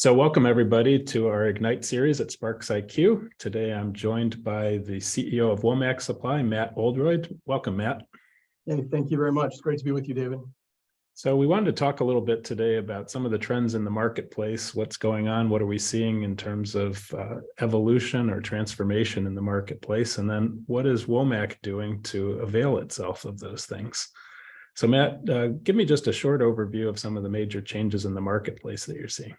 So welcome everybody to our Ignite series at SPARXiQ. Today I'm joined by the CEO of Womack Supply, Matt Oldroyd. Welcome, Matt. Hey, thank you very much. It's great to be with you, David. So we wanted to talk a little bit today about some of the trends in the marketplace, what's going on, what are we seeing in terms of evolution or transformation in the marketplace, and then what is Womack doing to avail itself of those things. So Matt, give me just a short overview of some of the major changes in the marketplace that you're seeing.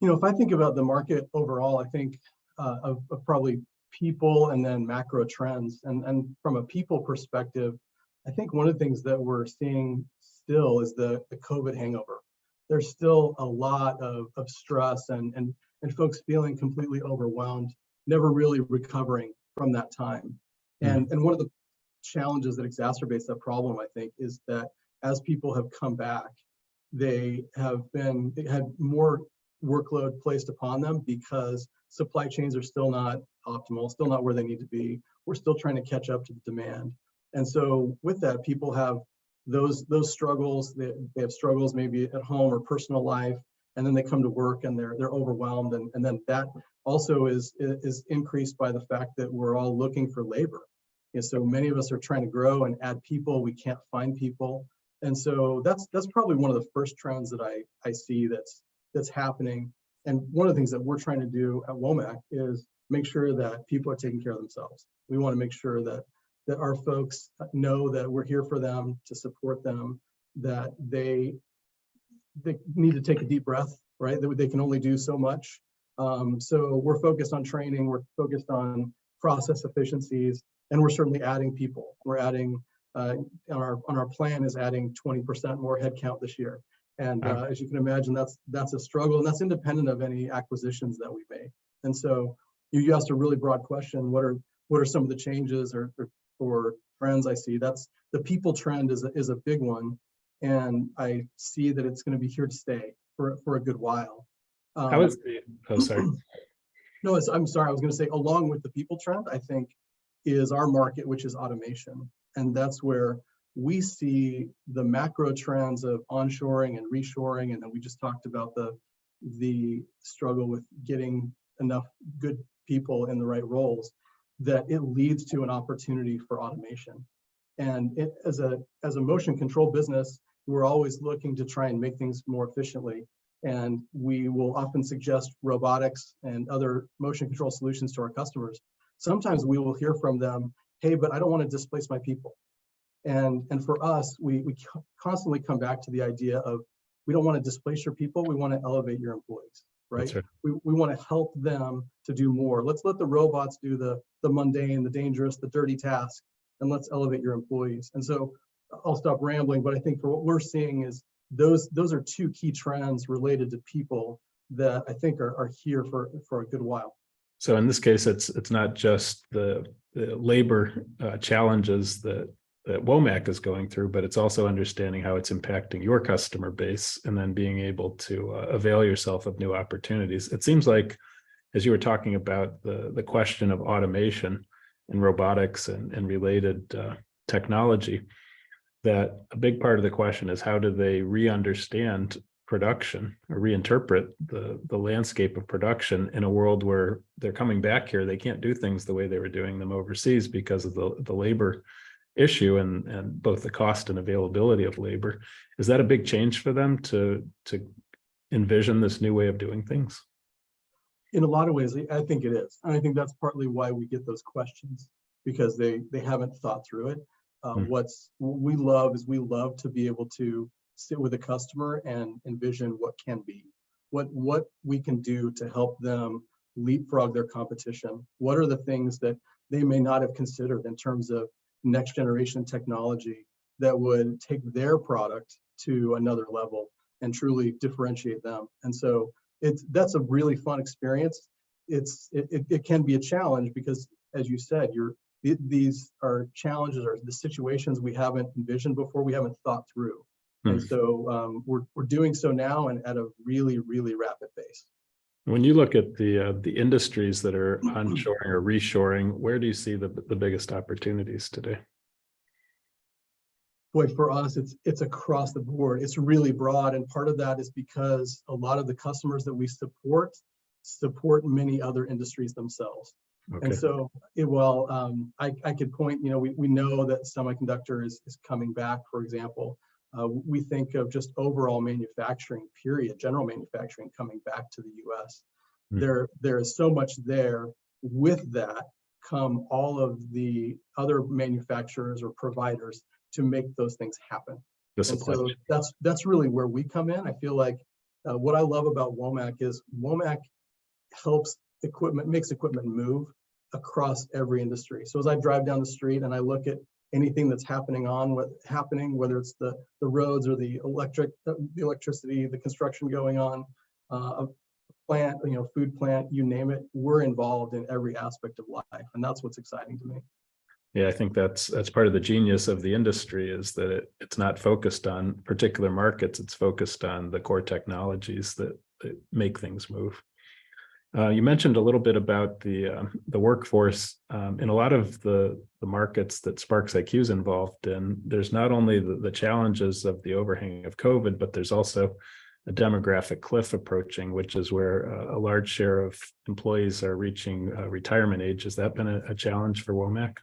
If I think about the market overall, I think of probably people and then macro trends. And from a people perspective, I think one of the things that we're seeing still is the COVID hangover. There's still a lot of stress and folks feeling completely overwhelmed, never really recovering from that time. And one of the challenges that exacerbates that problem, I think, is that as people have come back, they had more workload placed upon them because supply chains are still not optimal, still not where they need to be. We're still trying to catch up to the demand. And so with that, people have those struggles. They have struggles maybe at home or personal life, and then they come to work and they're overwhelmed. And then that also is increased by the fact that we're all looking for labor. And so many of us are trying to grow and add people. We can't find people. And so that's probably one of the first trends that I see that's happening. And one of the things that we're trying to do at Womack is make sure that people are taking care of themselves. We want to make sure that our folks know that we're here for them, to support them, that they need to take a deep breath, right? That they can only do so much. So we're focused on training, we're focused on process efficiencies, and we're certainly adding people. We're adding, on our plan is adding 20% more headcount this year. And as you can imagine, that's a struggle, and that's independent of any acquisitions that we make. And so you asked a really broad question: what are some of the changes or trends I see? That's the people trend is a big one, and I see that it's going to be here to stay for a good while. How is the? Oh, sorry. No, I'm sorry. I was going to say, along with the people trend, I think is our market, which is automation, and that's where we see the macro trends of onshoring and reshoring, and then we just talked about the struggle with getting enough good people in the right roles, that it leads to an opportunity for automation. And as a motion control business, we're always looking to try and make things more efficiently. And we will often suggest robotics and other motion control solutions to our customers. Sometimes we will hear from them, hey, but I don't want to displace my people. And for us, we constantly come back to the idea of, we don't want to displace your people, we want to elevate your employees, right? We want to help them to do more. Let's let the robots do the mundane, the dangerous, the dirty task, and let's elevate your employees. And so I'll stop rambling, but I think for what we're seeing is those are two key trends related to people that I think are here for a good while. So in this case, it's not just the labor challenges that Womack is going through, but it's also understanding how it's impacting your customer base and then being able to avail yourself of new opportunities. It seems like, as you were talking about the question of automation and robotics and related technology, that a big part of the question is, how do they re-understand production or reinterpret the landscape of production in a world where they're coming back here? They can't do things the way they were doing them overseas because of the labor issue and both the cost and availability of labor. Is that a big change for them to envision this new way of doing things? In a lot of ways, I think it is. And I think that's partly why we get those questions, because they haven't thought through it. What we love to be able to sit with a customer and envision what can be, what we can do to help them leapfrog their competition. What are the things that they may not have considered in terms of next generation technology that would take their product to another level and truly differentiate them? And so that's a really fun experience. It can be a challenge because, as you said, these are challenges or the situations we haven't envisioned before, we haven't thought through. And so we're doing so now and at a really, really rapid pace. When you look at the industries that are onshoring or reshoring, where do you see the biggest opportunities today? Boy, for us, it's across the board. It's really broad, and part of that is because a lot of the customers that we support many other industries themselves. Okay. And so, I could point, we know that semiconductor is coming back, for example. We think of just overall manufacturing, period, general manufacturing coming back to the US. There is so much there. With that come all of the other manufacturers or providers to make those things happen. And so that's really where we come in. I feel like what I love about Womack is Womack makes equipment move across every industry. So as I drive down the street and I look at anything that's happening, whether it's the roads or the electricity, the construction going on, a plant, food plant, you name it, we're involved in every aspect of life. And that's what's exciting to me. Yeah, I think that's part of the genius of the industry, is that it's not focused on particular markets. It's focused on the core technologies that make things move. You mentioned a little bit about the workforce. In a lot of the markets that SPARXiQ is involved in, there's not only the challenges of the overhang of COVID, but there's also a demographic cliff approaching, which is where a large share of employees are reaching retirement age. Has that been a challenge for Womack?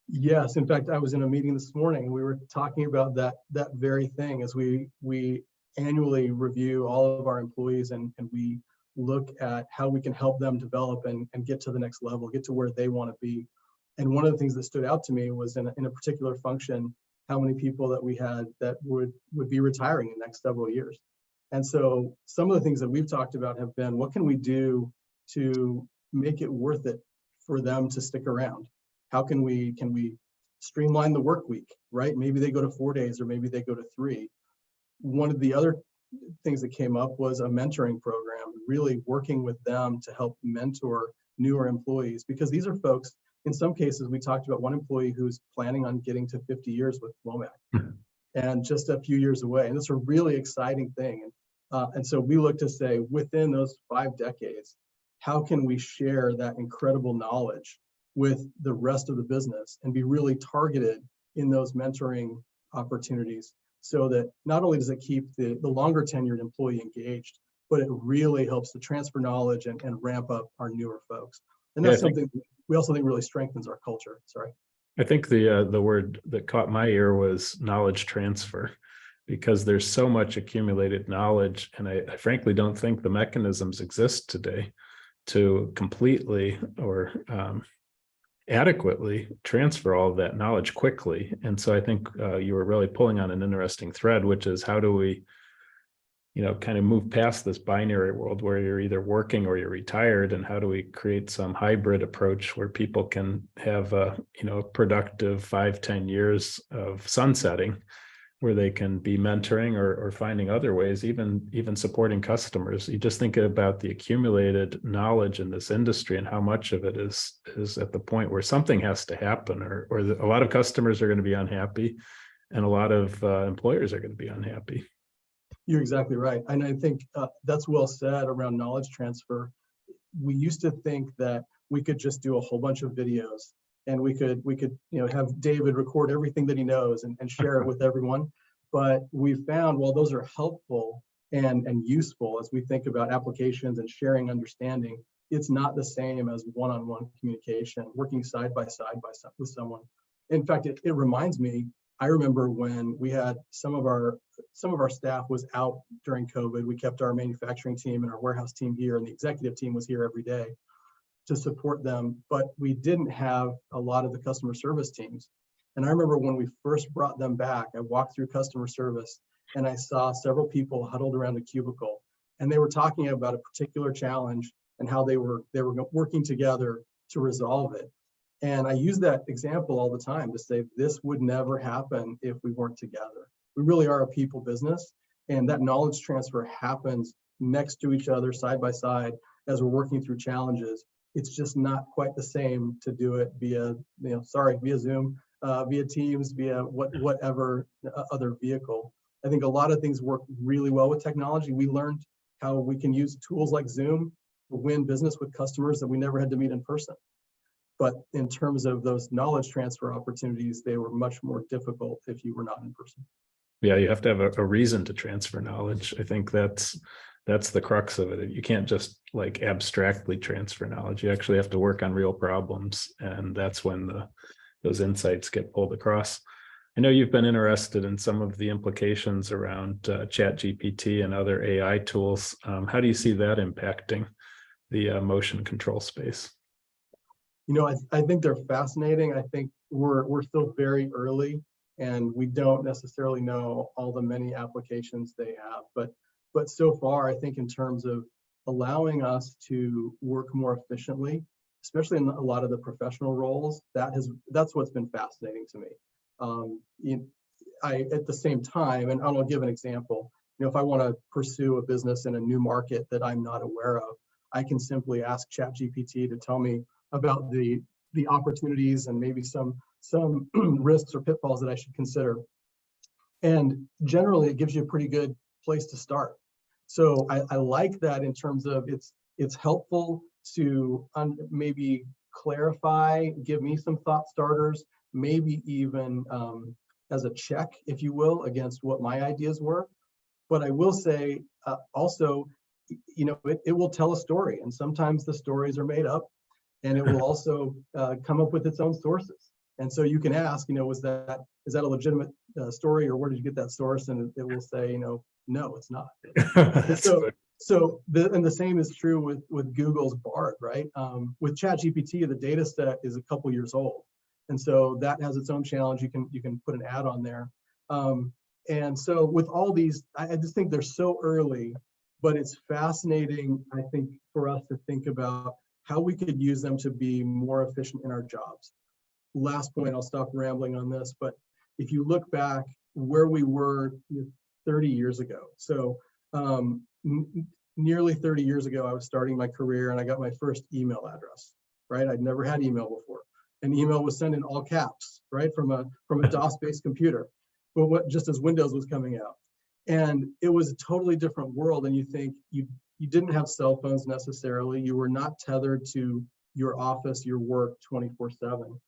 Yes, in fact, I was in a meeting this morning and we were talking about that very thing, as we annually review all of our employees and we look at how we can help them develop and get to the next level, get to where they want to be. And one of the things that stood out to me was in a particular function, how many people that we had that would be retiring in the next several years. And so some of the things that we've talked about have been, what can we do to make it worth it for them to stick around? How can we streamline the work week, right? Maybe they go to 4 days or maybe they go to 3. One of the other things that came up was a mentoring program, really working with them to help mentor newer employees, because these are folks, in some cases, we talked about one employee who's planning on getting to 50 years with Womack and just a few years away. And it's a really exciting thing. And so we look to say, within those 5 decades, how can we share that incredible knowledge with the rest of the business and be really targeted in those mentoring opportunities, so that not only does it keep the longer tenured employee engaged, but it really helps to transfer knowledge and ramp up our newer folks. And that's something we also think really strengthens our culture. Sorry. I think the word that caught my ear was knowledge transfer, because there's so much accumulated knowledge. And I frankly don't think the mechanisms exist today to completely or adequately transfer all of that knowledge quickly. And so I think you were really pulling on an interesting thread, which is how do we, kind of move past this binary world where you're either working or you're retired, and how do we create some hybrid approach where people can have a productive 5-10 years of sunsetting, where they can be mentoring or finding other ways, even supporting customers. You just think about the accumulated knowledge in this industry and how much of it is at the point where something has to happen, or a lot of customers are going to be unhappy and a lot of employers are going to be unhappy. You're exactly right. And I think that's well said around knowledge transfer. We used to think that we could just do a whole bunch of videos and we could have David record everything that he knows and share it with everyone. But we found, while those are helpful and useful as we think about applications and sharing understanding, it's not the same as one-on-one communication, working side by side with someone. In fact, it reminds me, I remember when we had some of our staff was out during COVID. We kept our manufacturing team and our warehouse team here, and the executive team was here every day to support them, but we didn't have a lot of the customer service teams. And I remember when we first brought them back, I walked through customer service and I saw several people huddled around a cubicle, and they were talking about a particular challenge and how they were working together to resolve it. And I use that example all the time to say, this would never happen if we weren't together. We really are a people business, and that knowledge transfer happens next to each other, side by side, as we're working through challenges. It's just not quite the same to do it via Zoom, via Teams, via whatever other vehicle. I think a lot of things work really well with technology. We learned how we can use tools like Zoom to win business with customers that we never had to meet in person. But in terms of those knowledge transfer opportunities, they were much more difficult if you were not in person. Yeah, you have to have a reason to transfer knowledge. I think that's the crux of it. You can't just like abstractly transfer knowledge. You actually have to work on real problems, and that's when those insights get pulled across. I know you've been interested in some of the implications around Chat GPT and other AI tools. How do you see that impacting the motion control space? You know, I think they're fascinating. I think we're still very early, and we don't necessarily know all the many applications they have. But so far, I think in terms of allowing us to work more efficiently, especially in a lot of the professional roles, that's what's been fascinating to me. At the same time, and I'll give an example. You know, if I want to pursue a business in a new market that I'm not aware of, I can simply ask ChatGPT to tell me about the opportunities and maybe some risks or pitfalls that I should consider. And generally, it gives you a pretty good place to start. So I like that in terms of it's helpful to maybe clarify, give me some thought starters, maybe even as a check, if you will, against what my ideas were. But I will say also, you know, it will tell a story, and sometimes the stories are made up, and it will also come up with its own sources. And so you can ask, you know, is that a legitimate story, or where did you get that source? And it will say, you know, no, it's not. And the same is true with Google's Bard, right? With ChatGPT, the data set is a couple years old, and so that has its own challenge. You can put an ad on there, and so with all these, I just think they're so early, but it's fascinating, I think, for us to think about how we could use them to be more efficient in our jobs. Last point, I'll stop rambling on this, but if you look back where we were 30 years ago, so nearly 30 years ago, I was starting my career and I got my first email address, right? I'd never had email before. An email was sent in all caps, right? From a DOS-based computer, but just as Windows was coming out. And it was a totally different world. And you think you didn't have cell phones necessarily. You were not tethered to your office, your work 24/7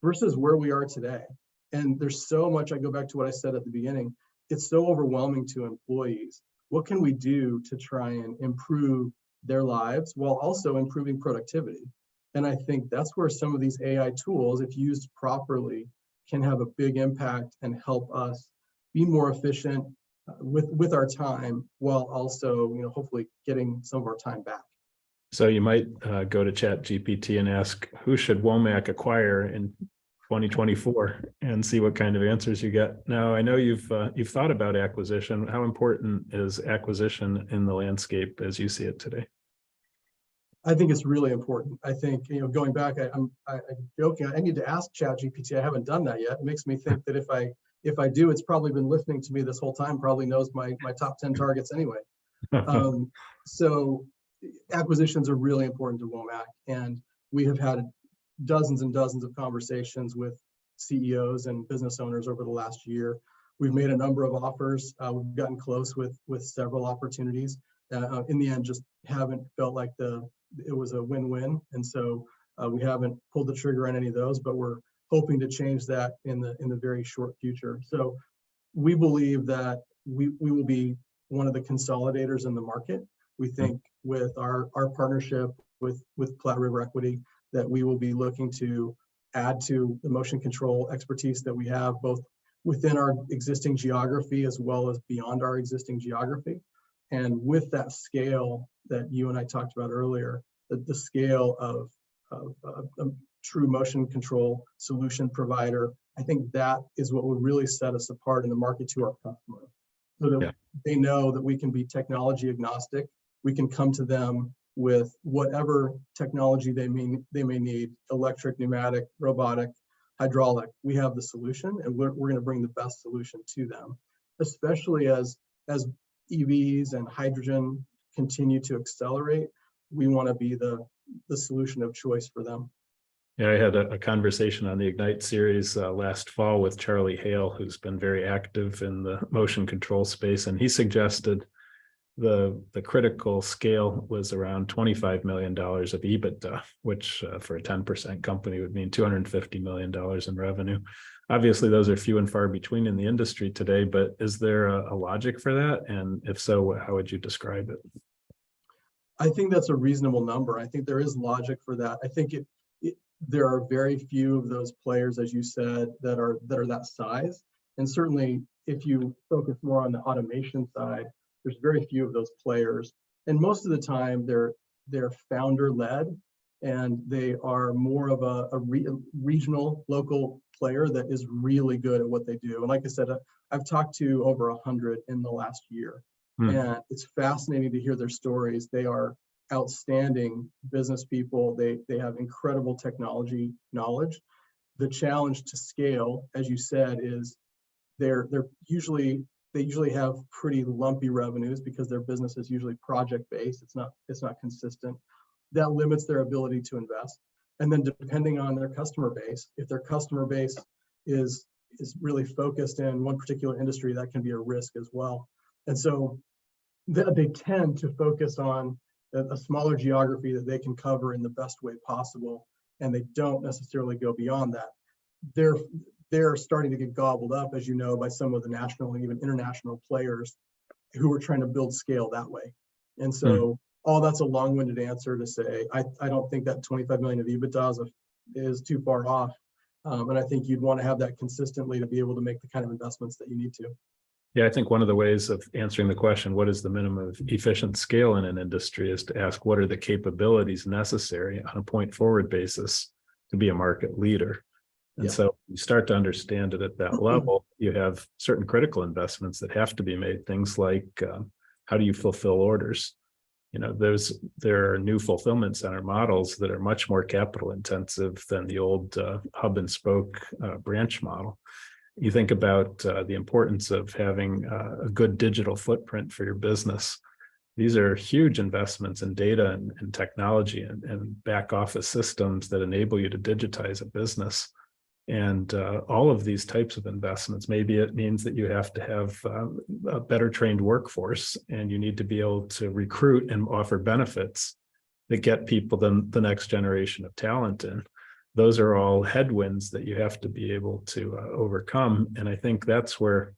versus where we are today. And there's so much, I go back to what I said at the beginning, it's so overwhelming to employees. What can we do to try and improve their lives while also improving productivity? And I think that's where some of these AI tools, if used properly, can have a big impact and help us be more efficient with our time, while also, you know, hopefully getting some of our time back. So you might go to ChatGPT and ask, who should Womack acquire in 2024, and see what kind of answers you get. Now, I know you've thought about acquisition. How important is acquisition in the landscape as you see it today? I think it's really important. I think, you know, going back, I'm joking. I need to ask ChatGPT. I haven't done that yet. It makes me think that if I do, it's probably been listening to me this whole time. Probably knows my top 10 targets anyway. So acquisitions are really important to Womack, and we have had dozens and dozens of conversations with CEOs and business owners over the last year. We've made a number of offers. We've gotten close with several opportunities. In the end, just haven't felt like it was a win-win, and so we haven't pulled the trigger on any of those. But we're hoping to change that in the very short future. So we believe that we will be one of the consolidators in the market. We think with our partnership with Platte River Equity, that we will be looking to add to the motion control expertise that we have, both within our existing geography as well as beyond our existing geography. And with that scale that you and I talked about earlier, the scale of a true motion control solution provider, I think that is what will really set us apart in the market to our customers. So that they know that we can be technology agnostic. We can come to them with whatever technology they may need, electric, pneumatic, robotic, hydraulic. We have the solution, and we're going to bring the best solution to them, especially as EVs and hydrogen continue to accelerate. We want to be the solution of choice for them. Yeah, I had a conversation on the Ignite series last fall with Charlie Hale, who's been very active in the motion control space, and he suggested the critical scale was around $25 million of EBITDA, which for a 10% company would mean $250 million in revenue. Obviously, those are few and far between in the industry today, but is there a logic for that? And if so, how would you describe it? I think that's a reasonable number. I think there is logic for that. I think there are very few of those players, as you said, that are that size. And certainly, if you focus more on the automation side, there's very few of those players. And most of the time, they're founder-led, and they are more of a regional, local player that is really good at what they do. And like I said, I've talked to over 100 in the last year. And it's fascinating to hear their stories. They are outstanding business people. They have incredible technology knowledge. The challenge to scale, as you said, is they usually have pretty lumpy revenues because their business is usually project-based. It's not consistent. That limits their ability to invest. And then depending on their customer base, if their customer base is really focused in one particular industry, that can be a risk as well. And so they tend to focus on a smaller geography that they can cover in the best way possible, and they don't necessarily go beyond that. They're starting to get gobbled up, as you know, by some of the national and even international players who are trying to build scale that way. And so all that's a long-winded answer to say, I don't think that 25 million of EBITDA is too far off. And I think you'd want to have that consistently to be able to make the kind of investments that you need to. Yeah, I think one of the ways of answering the question, what is the minimum of efficient scale in an industry, is to ask what are the capabilities necessary on a point forward basis to be a market leader. And so you start to understand it at that level. You have certain critical investments that have to be made. Things like how do you fulfill orders? You know, there are new fulfillment center models that are much more capital intensive than the old hub and spoke branch model. You think about the importance of having a good digital footprint for your business. These are huge investments in data and technology and back office systems that enable you to digitize a business. And all of these types of investments, maybe it means that you have to have a better trained workforce, and you need to be able to recruit and offer benefits that get people the next generation of talent in. Those are all headwinds that you have to be able to overcome. And I think that's where,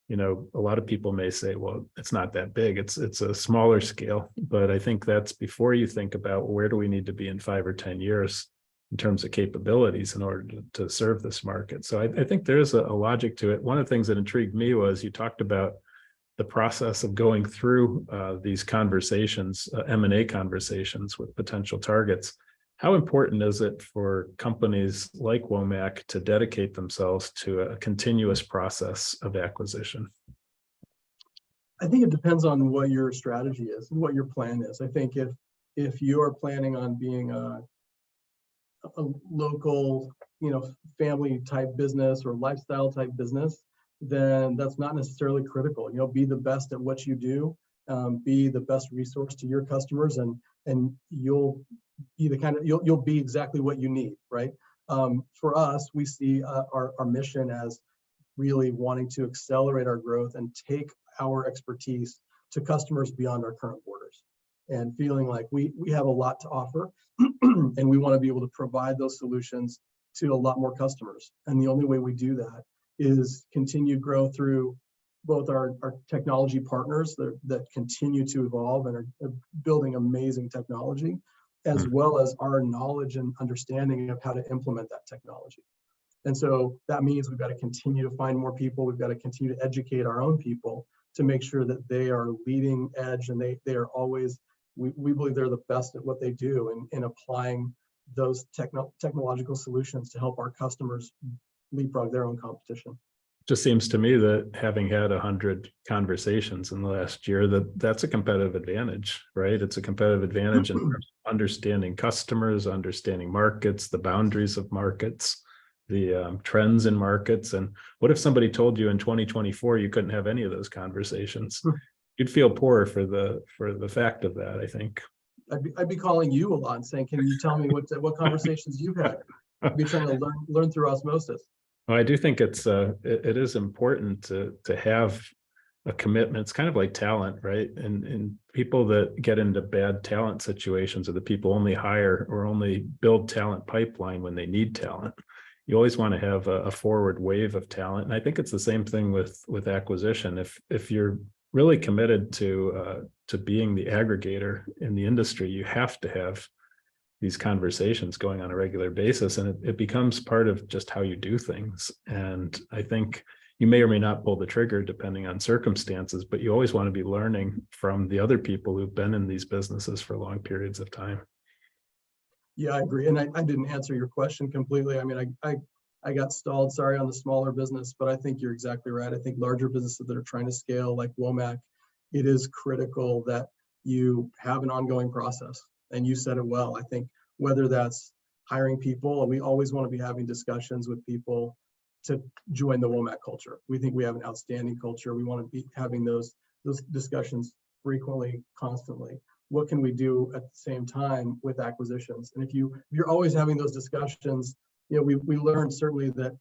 you know, a lot of people may say, well, it's not that big. It's a smaller scale. But I think that's before you think about where do we need to be in 5 or 10 years in terms of capabilities in order to serve this market. So I think there is a logic to it. One of the things that intrigued me was you talked about the process of going through these conversations, M&A conversations with potential targets. How important is it for companies like Womack to dedicate themselves to a continuous process of acquisition? I think it depends on what your strategy is and what your plan is. I think if you are planning on being a local, family type business or lifestyle type business, then that's not necessarily critical. Be the best at what you do, be the best resource to your customers, and you'll be exactly what you need, right? For us, we see our mission as really wanting to accelerate our growth and take our expertise to customers beyond our current borders, and feeling like we have a lot to offer and we want to be able to provide those solutions to a lot more customers. And the only way we do that is continued growth through both our technology partners that continue to evolve and are building amazing technology, as well as our knowledge and understanding of how to implement that technology. And so that means we've got to continue to find more people. We've got to continue to educate our own people to make sure that they are leading edge, and they are always, we believe they're the best at what they do in applying those technological solutions to help our customers leapfrog their own competition. Just seems to me that having had 100 conversations in the last year, that's a competitive advantage, right? It's a competitive advantage in terms of understanding customers, understanding markets, the boundaries of markets, the trends in markets. And what if somebody told you in 2024 you couldn't have any of those conversations? You'd feel poor for the fact of that, I think. I'd be calling you a lot and saying, can you tell me what conversations you've had? I'd be trying to learn through osmosis. Well, I do think it is important to have a commitment. It's kind of like talent, right? And people that get into bad talent situations are the people only hire or only build talent pipeline when they need talent. You always want to have a forward wave of talent. And I think it's the same thing with acquisition. If you're really committed to being the aggregator in the industry, you have to have these conversations going on a regular basis, and it becomes part of just how you do things. And I think you may or may not pull the trigger depending on circumstances, but you always want to be learning from the other people who've been in these businesses for long periods of time. Yeah, I agree. And I didn't answer your question completely. I mean, I got stalled, sorry, on the smaller business, but I think you're exactly right. I think larger businesses that are trying to scale like Womack, it is critical that you have an ongoing process. And you said it well. I think whether that's hiring people, we always want to be having discussions with people to join the Womack culture. We think we have an outstanding culture. We want to be having those discussions frequently, constantly. What can we do at the same time with acquisitions? And if you're always having those discussions, you know, we learned certainly that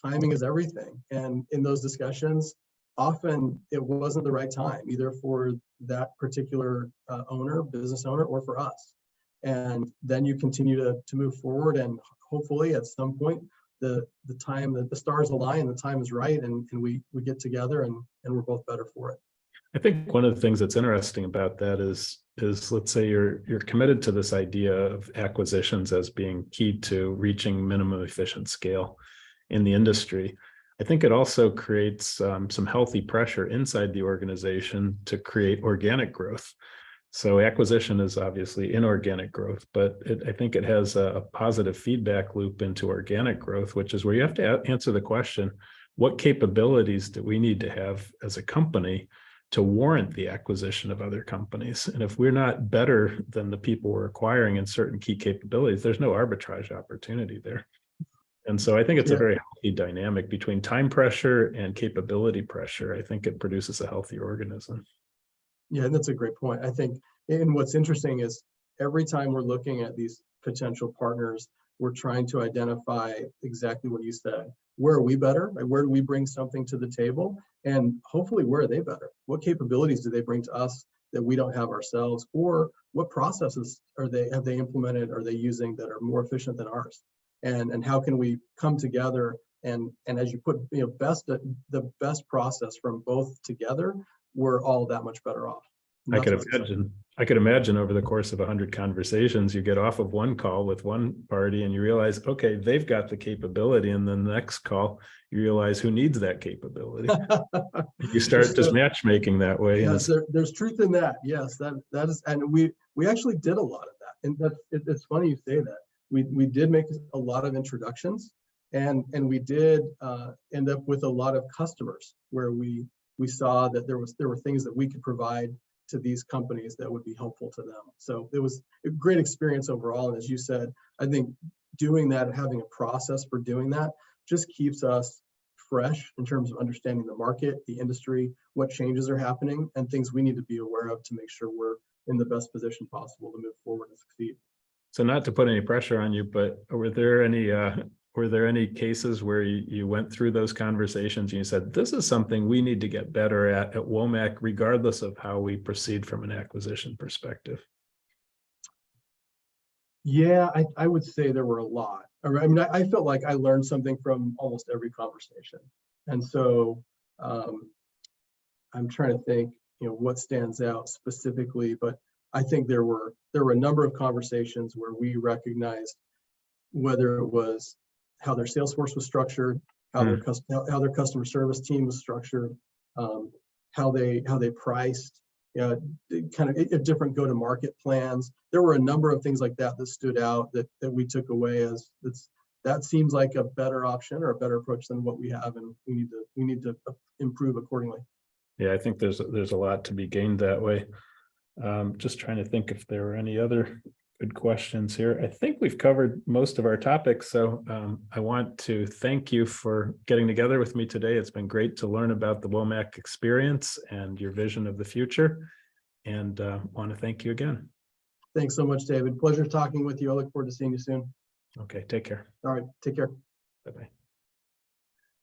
timing is everything. And in those discussions, often it wasn't the right time, either for that particular business owner, or for us. And then you continue to move forward, and hopefully at some point the time that the stars align, the time is right, and we get together and we're both better for it. I think one of the things that's interesting about that is let's say you're committed to this idea of acquisitions as being key to reaching minimum efficient scale in the industry. I think it also creates some healthy pressure inside the organization to create organic growth. So acquisition is obviously inorganic growth, but I think it has a positive feedback loop into organic growth, which is where you have to answer the question, what capabilities do we need to have as a company to warrant the acquisition of other companies? And if we're not better than the people we're acquiring in certain key capabilities, there's no arbitrage opportunity there. And so I think it's a very healthy dynamic between time pressure and capability pressure. I think it produces a healthier organism. Yeah, that's a great point. I think, and what's interesting is every time we're looking at these potential partners, we're trying to identify exactly what you said. Where are we better? Like, where do we bring something to the table? And hopefully, where are they better? What capabilities do they bring to us that we don't have ourselves? Or what processes have they implemented, are they using that are more efficient than ours? And how can we come together and as you put, you know, the best process from both together, we're all that much better off. I could imagine over the course of 100 conversations, you get off of one call with one party and you realize, okay, they've got the capability. And then the next call, you realize who needs that capability. You start just matchmaking that way. Yes, there's truth in that. Yes, that is, and we actually did a lot of that. And it's funny you say that. We did make a lot of introductions, and we did end up with a lot of customers where we saw that there were things that we could provide to these companies that would be helpful to them. So it was a great experience overall. And as you said, I think doing that and having a process for doing that just keeps us fresh in terms of understanding the market, the industry, what changes are happening, and things we need to be aware of to make sure we're in the best position possible to move forward and succeed. So not to put any pressure on you, but were there any cases where you went through those conversations and you said, this is something we need to get better at Womack, regardless of how we proceed from an acquisition perspective? Yeah, I would say there were a lot. I mean, I felt like I learned something from almost every conversation. And so I'm trying to think, you know, what stands out specifically, but I think there were a number of conversations where we recognized whether it was how their sales force was structured, how their customer service team was structured, how they priced, kind of different go-to-market plans. There were a number of things like that stood out that we took away as that seems like a better option or a better approach than what we have, and we need to improve accordingly. Yeah, I think there's a lot to be gained that way. Just trying to think if there were any other good questions here. I think we've covered most of our topics. So I want to thank you for getting together with me today. It's been great to learn about the Womack experience and your vision of the future. And want to thank you again. Thanks so much, David. Pleasure talking with you. I look forward to seeing you soon. Okay, take care. All right, take care. Bye-bye.